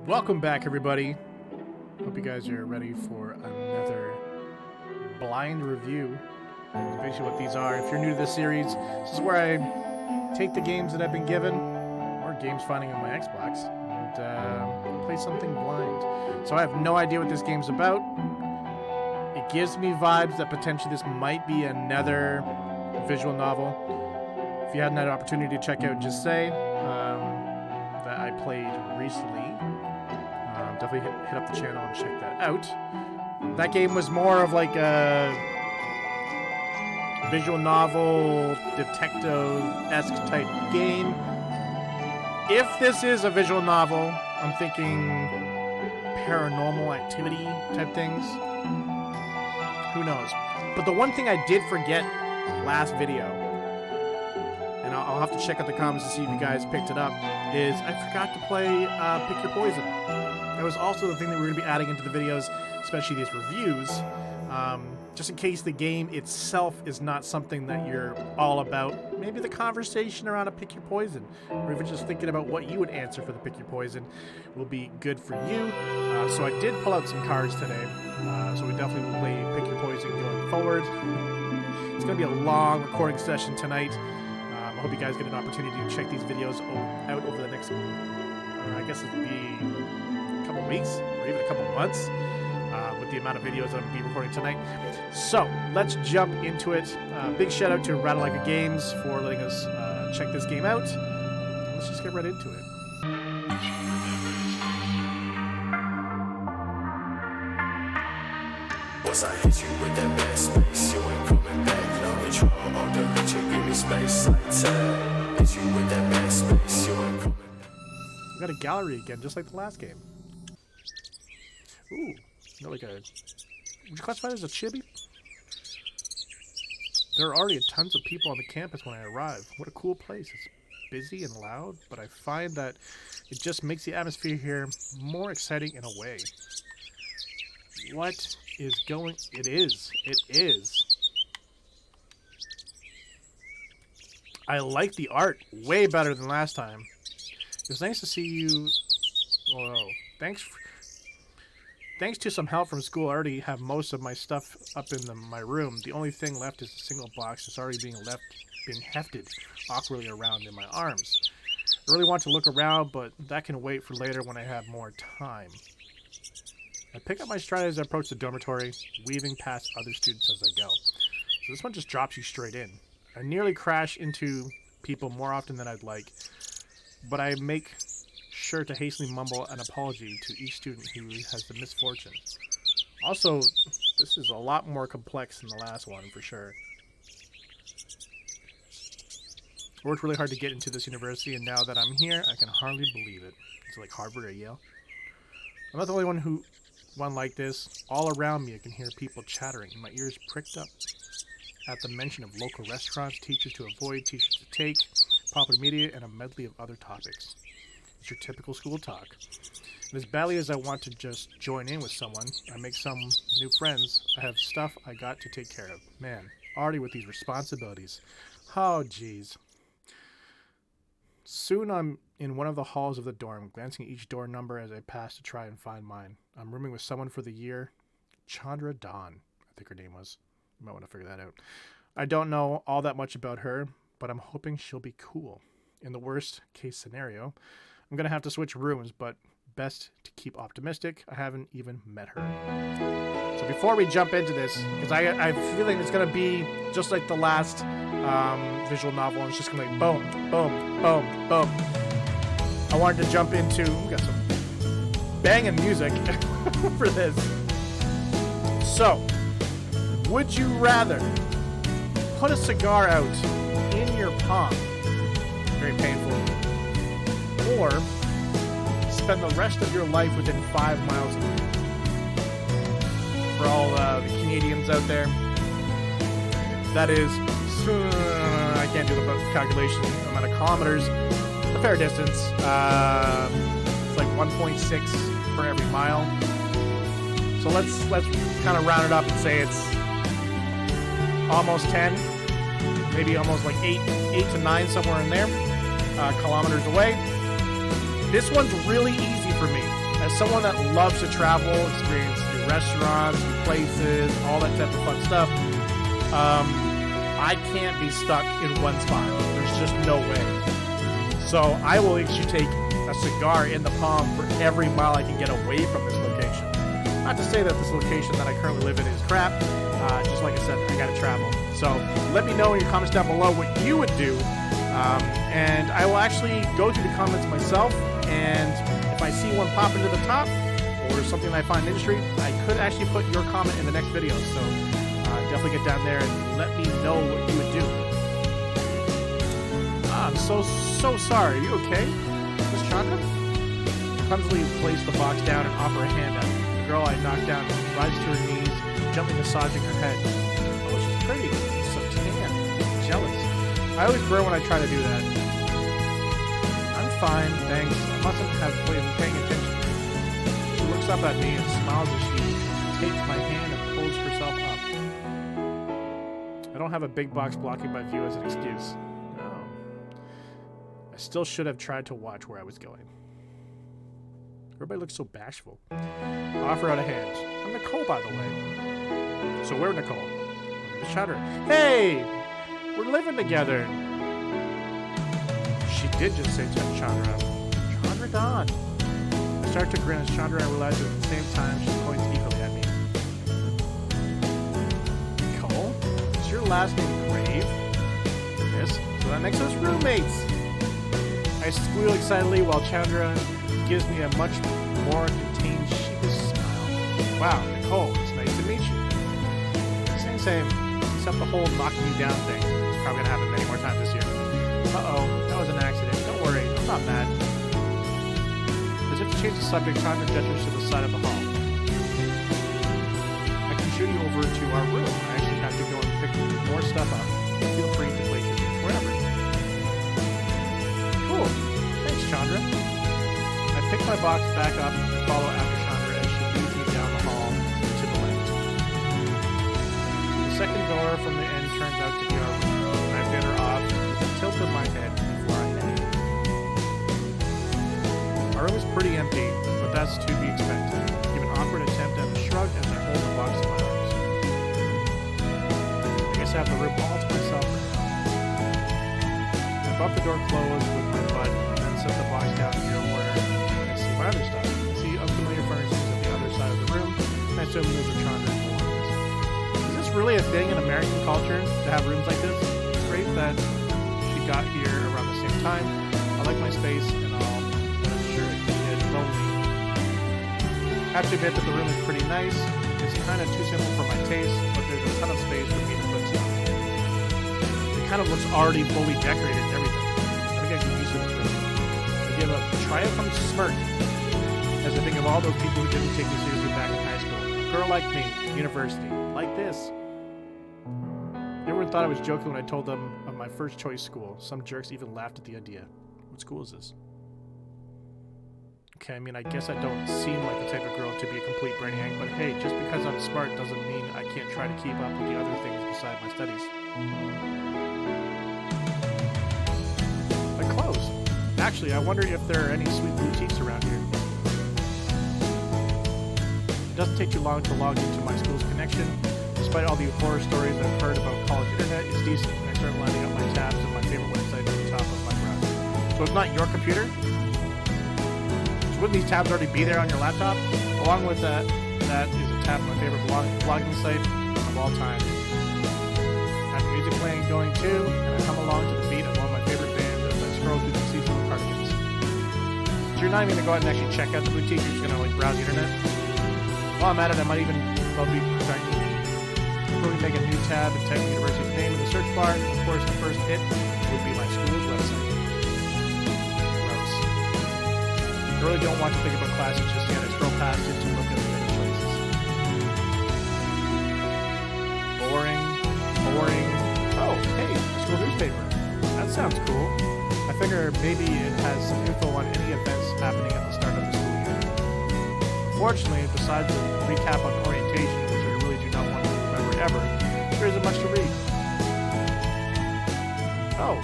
Welcome back, everybody. Hope you guys are ready for another blind review. That's basically what these are. If you're new to this series, this is where I take the games that I've been given, or games finding on my Xbox, and play something blind. So I have no idea what this game's about. It gives me vibes that potentially this might be another visual novel. If you hadn't had an opportunity to check out Just Say, that I played recently, definitely hit up the channel and check that out. That game was more of like a visual novel, detective-esque type game. If this is a visual novel, I'm thinking paranormal activity type things. Who knows? But the one thing I did forget last video, and I'll have to check out the comments to see if you guys picked it up, is I forgot to play Pick Your Poison. That was also the thing that we're going to be adding into the videos, especially these reviews, just in case the game itself is not something that you're all about. Maybe the conversation around a Pick Your Poison, or even just thinking about what you would answer for the Pick Your Poison, will be good for you. So I did pull out some cards today, so we definitely will play Pick Your Poison going forward. It's going to be a long recording session tonight. I hope you guys get an opportunity to check these videos out over the next, I guess it'll be a couple weeks or even a couple months with the amount of videos that I'm going to be recording tonight. So let's jump into it. Big shout out to Rattlelaker Games for letting us check this game out. Let's just get right into it. Once I hit you with that bad space, you ain't coming back. No control, all the bitch, you give me space like time. Hit you with that bad space, you ain't coming back. We got a gallery again, just like the last game. Ooh, got like a... Would you classify it as a chibi? There are already tons of people on the campus when I arrive. What a cool place. It's busy and loud, but I find that it just makes the atmosphere here more exciting in a way. What is going... It is. I like the art way better than last time. It was nice to see you... Whoa. Thanks to some help from school, I already have most of my stuff up in my room. The only thing left is a single box that's already being hefted awkwardly around in my arms. I really want to look around, but that can wait for later when I have more time. I pick up my stride as I approach the dormitory, weaving past other students as I go. So this one just drops you straight in. I nearly crash into people more often than I'd like, but I make sure to hastily mumble an apology to each student who has the misfortune. Also, this is a lot more complex than the last one, for sure. I worked really hard to get into this university, and now that I'm here, I can hardly believe it. It's like Harvard or Yale. I'm not the only one like this. All around me, I can hear people chattering. My ears pricked up at the mention of local restaurants, teachers to avoid, teachers to take, popular media, and a medley of other topics. It's your typical school talk. And as badly as I want to just join in with someone, I make some new friends. I have stuff I got to take care of. Man, already with these responsibilities. Oh, jeez. Soon I'm in one of the halls of the dorm, glancing at each door number as I pass to try and find mine. I'm rooming with someone for the year. Chandra Dawn, I think her name was. You might want to figure that out. I don't know all that much about her, but I'm hoping she'll be cool. In the worst case scenario, I'm going to have to switch rooms, but best to keep optimistic. I haven't even met her. So before we jump into this, because I have a feeling it's going to be just like the last visual novel, and it's just going to be boom, boom, boom, boom. I wanted to jump into... We got some banging music for this. So, would you rather put a cigar out in your palm, very painful, or spend the rest of your life within 5 miles of you? For all the Canadians out there, that is, I can't do the calculation, amount of kilometers, a fair distance. It's like 1.6 for every mile. So let's kind of round it up and say it's almost 10, maybe almost like 8 to 9, somewhere in there, kilometers away. This one's really easy for me. As someone that loves to travel, experience new restaurants, new places, all that type of fun stuff, I can't be stuck in one spot. There's just no way. So I will actually take a cigar in the palm for every mile I can get away from this location. Not to say that this location that I currently live in is crap. Just like I said, I gotta travel. So let me know in your comments down below what you would do. And I will actually go through the comments myself, and if I see one pop into the top or something I find interesting, I could actually put your comment in the next video. So definitely get down there and let me know what you would do. I'm so sorry. Are you okay, Miss Chandra? Clumsily place the box down and offer a hand out. The girl I knocked down rises to her knees, gently massaging her head. Oh, she's pretty. So tan. Jealous. I always burn when I try to do that. I'm fine, thanks. I mustn't have been paying attention. She looks up at me and smiles as she takes my hand and pulls herself up. I don't have a big box blocking my view as an excuse. No. I still should have tried to watch where I was going. Everybody looks so bashful. I offer out a hand. I'm Nicole, by the way. So where, Nicole? Miss Chandra. Hey! We're living together. She did just say to Chandra. Chandra Dawn. I start to grin as Chandra and I realize that at the same time she points eagerly at me. Nicole? Is your last name Grave? Yes. So that makes us roommates. I squeal excitedly while Chandra gives me a much more contained sheepish smile. Wow, Nicole, it's nice to meet you. Same. Except the whole knocking you down thing. It's probably gonna happen many more times this year. Uh-oh, that was an accident. Don't worry, I'm not mad. As if to change the subject, Chandra gestures to the side of the hall. I can show you over to our room. I actually have to go and pick more stuff up. Feel free to play your games wherever. Cool. Thanks, Chandra. I pick my box back up and follow after Chandra as she leads me down the hall to the left. The second door from the end turns out to be our room, and I bid her off with a tilt of my head before I head in. Our room is pretty empty, but that's to be expected. I give an awkward attempt at a shrug as I hold the box in my arms. I guess I have the room all to myself for now. I bump the door closed with my butt and then set the box down here where I see my other stuff. I see unfamiliar furnishings at the other side of the room, and I assume those are Chandra's belongings. Is this really a thing in American culture to have rooms like this? It's great that she got here around the same time. I like my space and all, but I'm sure it can get lonely. I have to admit that the room is pretty nice. It's kind of too simple for my taste, but there's a ton of space for me to put stuff. It kind of looks already fully decorated and everything. I think I can use it as this. I give a triumphant smirk as I think of all those people who didn't take me seriously back in high school. A girl like me, university, like this. Everyone thought I was joking when I told them of my first choice school. Some jerks even laughed at the idea. What school is this? Okay, I mean, I guess I don't seem like the type of girl to be a complete brainiac, but hey, just because I'm smart doesn't mean I can't try to keep up with the other things beside my studies. My clothes. Actually, I wonder if there are any sweet boutiques around here. It doesn't take too long to log into my school's connection. Despite all the horror stories I've heard about college internet, it's decent, and I start lining up my tabs and my favorite website at the top of my browser. So it's not your computer? So wouldn't these tabs already be there on your laptop? Along with that is a tab of my favorite blogging site of all time. I have music playing going too, and I hum along to the beat of one of my favorite bands as I scroll through the seasonal cardigans. So you're not even going to go ahead and actually check out the boutique, you're just going to like browse the internet? While I'm at it, I might even be perfected. Probably make a new tab and type the university's name in the search bar. Of course, the first hit would be my school's website. Gross. I really don't want to think about classes just yet. I scroll past it to look at the other choices. Boring. Oh, hey, a school newspaper. That sounds cool. I figure maybe it has some info on any events happening at the start of the school year. Fortunately, besides the recap on orientation, which I really do not want to remember ever, there isn't much to read. Oh,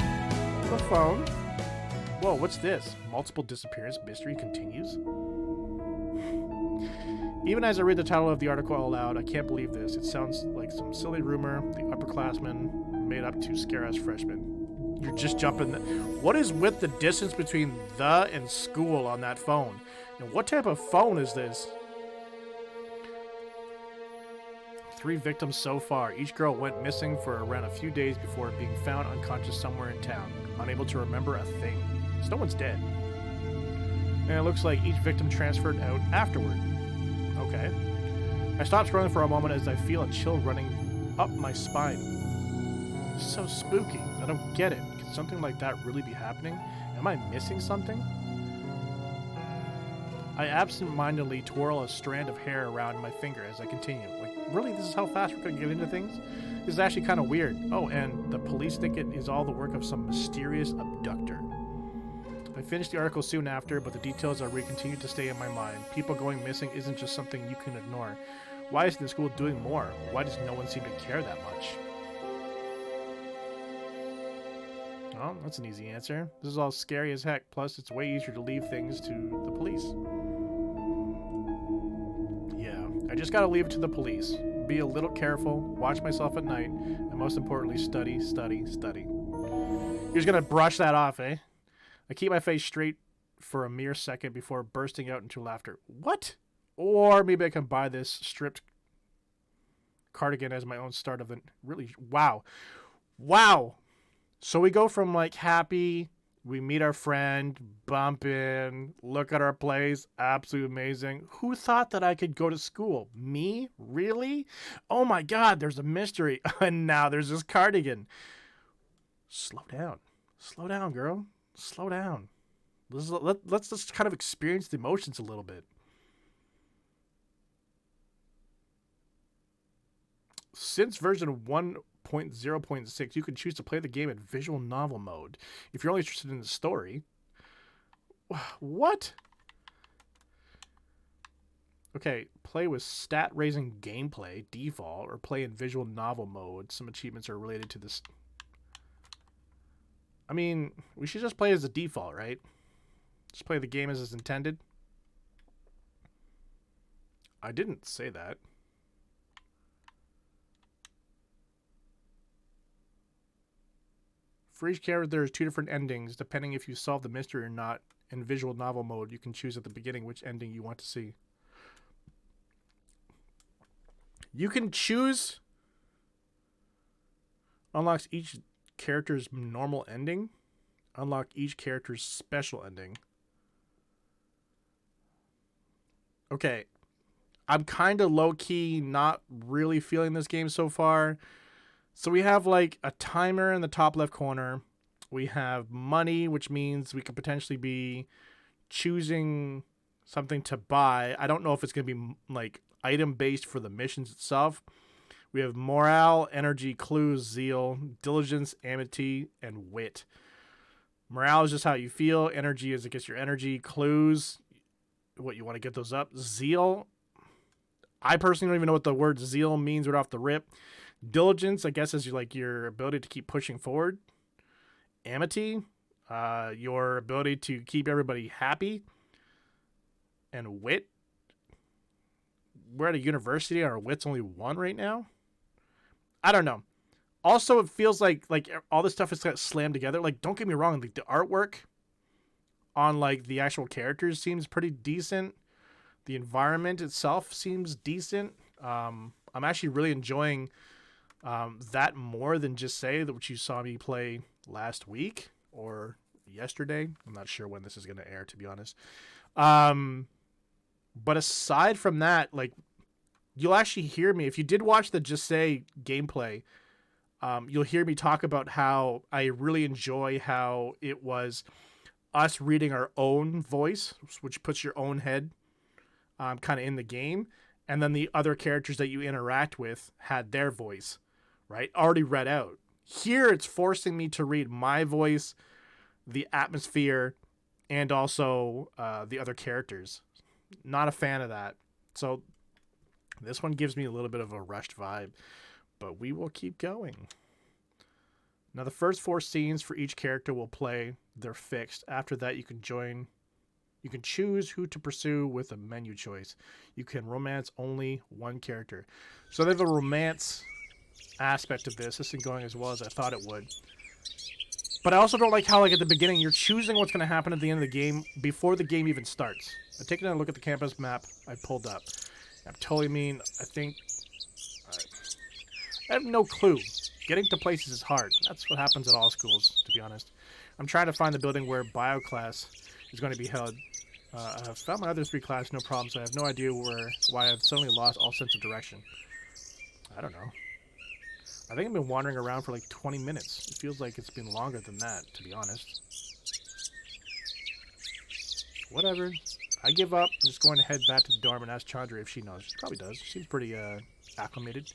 the phone. Whoa, what's this? Multiple disappearance mystery continues? Even as I read the title of the article out loud, I can't believe this. It sounds like some silly rumor the upperclassmen made up to scare us freshmen. You're just jumping. What is with the distance between the and school on that phone? And what type of phone is this? 3 victims so far. Each girl went missing for around a few days before being found unconscious somewhere in town, unable to remember a thing. So no one's dead. And it looks like each victim transferred out afterward. Okay. I stopped scrolling for a moment as I feel a chill running up my spine. It's so spooky. I don't get it. Can something like that really be happening? Am I missing something? I absent-mindedly twirl a strand of hair around my finger as I continue. Like, really? This is how fast we're going to get into things? This is actually kind of weird. Oh, and the police think it is all the work of some mysterious abductor. I finished the article soon after, but the details I read continue to stay in my mind. People going missing isn't just something you can ignore. Why isn't the school doing more? Why does no one seem to care that much? Well, that's an easy answer. This is all scary as heck, plus it's way easier to leave things to the police. Yeah, I just gotta leave it to the police. Be a little careful, watch myself at night, and most importantly, study, study, study. You're just gonna brush that off, eh? I keep my face straight for a mere second before bursting out into laughter. What? Or maybe I can buy this stripped cardigan as my own start of the... Really? Wow. Wow! So we go from, like, happy, we meet our friend, bump in, look at our place, absolutely amazing. Who thought that I could go to school? Me? Really? Oh my god, there's a mystery. And now there's this cardigan. Slow down. Slow down, girl. Slow down. Let's just kind of experience the emotions a little bit. Since version 1.0.6, you can choose to play the game in visual novel mode. If you're only interested in the story. What? Okay, play with stat-raising gameplay, default, or play in visual novel mode. Some achievements are related to this. I mean, we should just play as the default, right? Just play the game as it's intended. I didn't say that. For each character, there's 2 different endings, depending if you solve the mystery or not. In visual novel mode, you can choose at the beginning which ending you want to see. You can choose... Unlocks each character's normal ending. Unlock each character's special ending. Okay. I'm kind of low-key not really feeling this game so far. So we have like a timer in the top left corner. We have money, which means we could potentially be choosing something to buy. I don't know if it's going to be like item-based for the missions itself. We have morale, energy, clues, zeal, diligence, amity, and wit. Morale is just how you feel. Energy is, I guess, your energy. Clues, what you want to get those up. Zeal, I personally don't even know what the word zeal means right off the rip. Diligence, I guess, is like your ability to keep pushing forward. Amity, your ability to keep everybody happy. And wit, we're at a university and our wit's only 1 right now. I don't know. Also, it feels like all this stuff is got slammed together. Like, don't get me wrong, like the artwork on like the actual characters seems pretty decent. The environment itself seems decent. I'm actually really enjoying that more than just say that what you saw me play last week or yesterday. I'm not sure when this is going to air, to be honest. But aside from that, like, you'll actually hear me. If you did watch the Just Say gameplay, you'll hear me talk about how I really enjoy how it was us reading our own voice, which puts your own head kind of in the game. And then the other characters that you interact with had their voice, right? Already read out. Here, it's forcing me to read my voice, the atmosphere, and also the other characters. Not a fan of that. So this one gives me a little bit of a rushed vibe, but we will keep going. Now, the first 4 scenes for each character will play. They're fixed. After that, you You can choose who to pursue with a menu choice. You can romance only one character. So they have a romance aspect of this. This isn't going as well as I thought it would. But I also don't like how, like, at the beginning, you're choosing what's going to happen at the end of the game before the game even starts. I'm taking a look at the campus map I pulled up. I'm totally mean. I have no clue. Getting to places is hard. That's what happens at all schools, to be honest. I'm trying to find the building where bio class is going to be held. I've found my other 3 classes, no problem, so I have no idea why I've suddenly lost all sense of direction. I don't know. I think I've been wandering around for like 20 minutes. It feels like it's been longer than that, to be honest. Whatever. I give up. I'm just going to head back to the dorm and ask Chandra if she knows. She probably does. She seems pretty acclimated.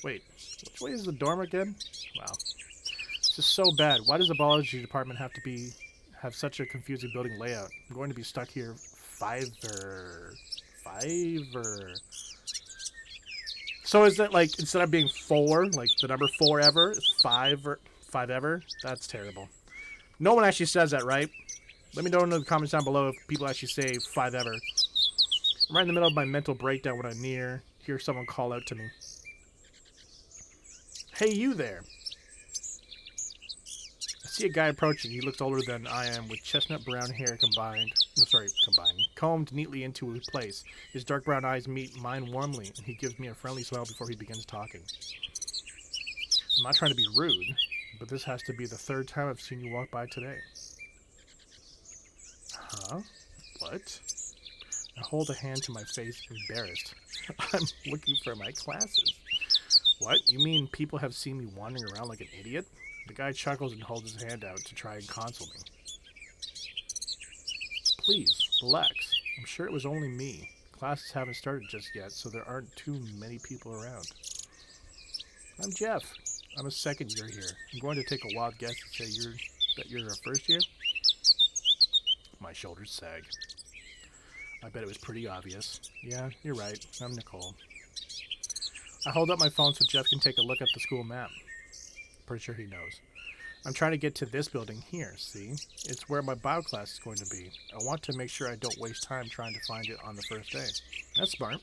Wait, which way is the dorm again? Wow. This is so bad. Why does the biology department have such a confusing building layout? I'm going to be stuck here fiver. So is that like, instead of being 4, like the number 4 ever, it's 5 ever? That's terrible. No one actually says that, right? Let me know in the comments down below if people actually say 5 ever. I'm right in the middle of my mental breakdown when I hear someone call out to me. Hey, you there. I see a guy approaching. He looks older than I am, with chestnut brown hair combed neatly into place. His dark brown eyes meet mine warmly, and he gives me a friendly smile before he begins talking. I'm not trying to be rude, but this has to be the 3rd time I've seen you walk by today. Huh? What? I hold a hand to my face, embarrassed. I'm looking for my classes. What? You mean people have seen me wandering around like an idiot? The guy chuckles and holds his hand out to try and console me. Please, relax. I'm sure it was only me. Classes haven't started just yet, so there aren't too many people around. I'm Jeff. I'm a 2nd year here. I'm going to take a wild guess and say you're a 1st year? My shoulders sag. I bet it was pretty obvious. Yeah, you're right. I'm Nicole. I hold up my phone so Jeff can take a look at the school map. Pretty sure he knows. I'm trying to get to this building here, see? It's where my bio class is going to be. I want to make sure I don't waste time trying to find it on the first day. That's smart.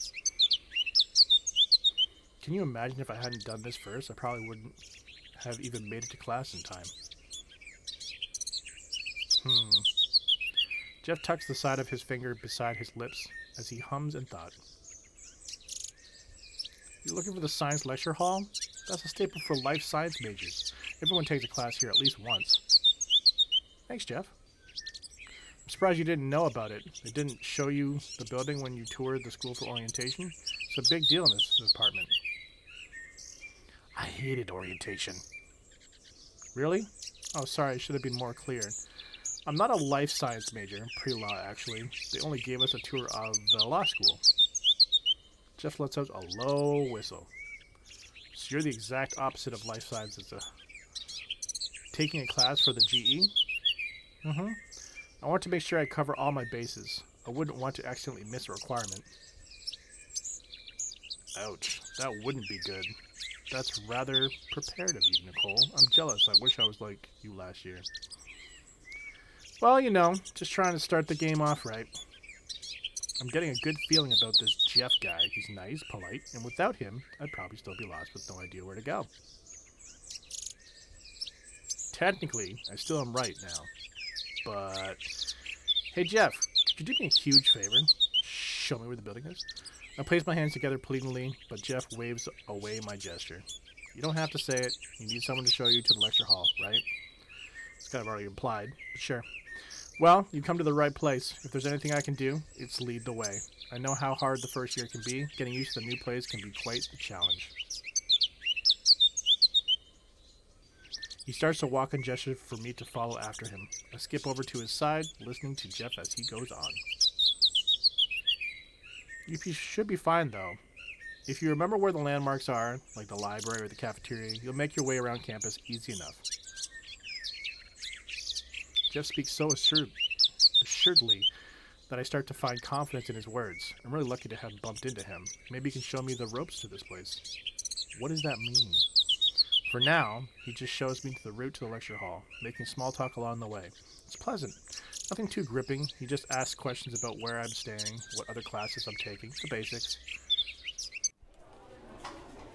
Can you imagine if I hadn't done this first? I probably wouldn't have even made it to class in time. Jeff tucks the side of his finger beside his lips as he hums in thought. You're looking for the science lecture hall? That's a staple for life science majors. Everyone takes a class here at least once. Thanks, Jeff. I'm surprised you didn't know about it. They didn't show you the building when you toured the school for orientation? It's a big deal in this department. I hated orientation. Really? Oh, sorry, I should have been more clear. I'm not a life science major, pre-law actually. They only gave us a tour of the law school. Jeff lets out a low whistle. So you're the exact opposite of life sciences. Taking a class for the GE? I want to make sure I cover all my bases. I wouldn't want to accidentally miss a requirement. Ouch, that wouldn't be good. That's rather prepared of you, Nicole. I'm jealous. I wish I was like you last year. Well, you know, just trying to start the game off right. I'm getting a good feeling about this Jeff guy. He's nice, polite, and without him, I'd probably still be lost with no idea where to go. Technically, I still am right now. But, hey Jeff, could you do me a huge favor? Show me where the building is? I place my hands together pleadingly, but Jeff waves away my gesture. You don't have to say it. You need someone to show you to the lecture hall, right? It's kind of already implied, but sure. Well, you come to the right place. If there's anything I can do, it's lead the way. I know how hard the first year can be. Getting used to the new place can be quite the challenge. He starts to walk and gesture for me to follow after him. I skip over to his side, listening to Jeff as he goes on. You should be fine, though. If you remember where the landmarks are, like the library or the cafeteria, you'll make your way around campus easy enough. Jeff speaks so assuredly that I start to find confidence in his words. I'm really lucky to have bumped into him. Maybe he can show me the ropes to this place. What does that mean? For now, he just shows me the route to the lecture hall, making small talk along the way. It's pleasant. Nothing too gripping. He just asks questions about where I'm staying, what other classes I'm taking, the basics.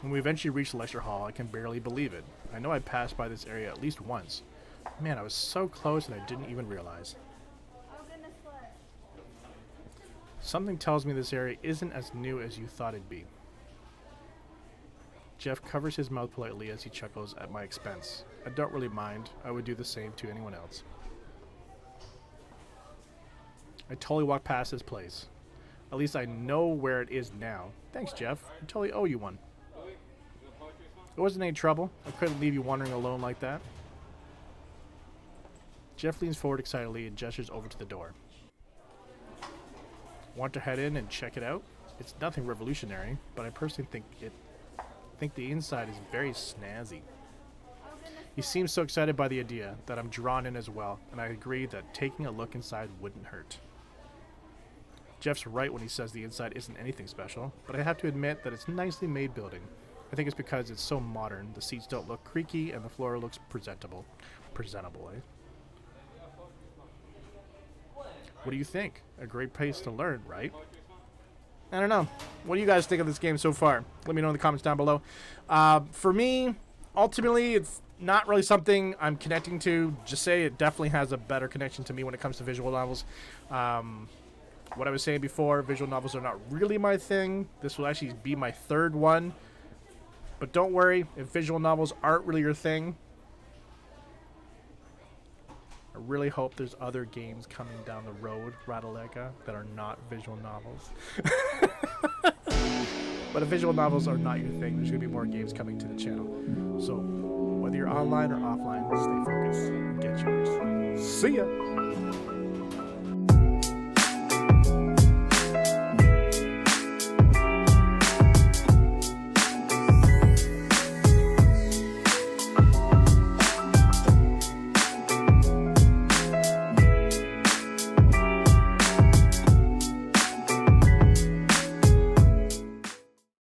When we eventually reach the lecture hall, I can barely believe it. I know I passed by this area at least once. Man, I was so close and I didn't even realize. Something tells me this area isn't as new as you thought it'd be. Jeff covers his mouth politely as he chuckles at my expense. I don't really mind. I would do the same to anyone else. I totally walked past this place. At least I know where it is now. Thanks, Jeff. I totally owe you one. It wasn't any trouble. I couldn't leave you wandering alone like that. Jeff leans forward excitedly and gestures over to the door. Want to head in and check it out? It's nothing revolutionary, but I personally think the inside is very snazzy. He seems so excited by the idea that I'm drawn in as well, and I agree that taking a look inside wouldn't hurt. Jeff's right when he says the inside isn't anything special, but I have to admit that it's a nicely made building. I think it's because it's so modern. The seats don't look creaky and the floor looks presentable. Presentable, eh? What do you think? A great place to learn, right? I don't know. What do you guys think of this game so far? Let me know in the comments down below. For me, ultimately, it's not really something I'm connecting to. Just say it definitely has a better connection to me when it comes to visual novels. What I was saying before, visual novels are not really my thing. This will actually be my third one. But don't worry, if visual novels aren't really your thing, I really hope there's other games coming down the road, Rattlelega, that are not visual novels. But if visual novels are not your thing, there's going to be more games coming to the channel. So, whether you're online or offline, stay focused and get yours. See ya!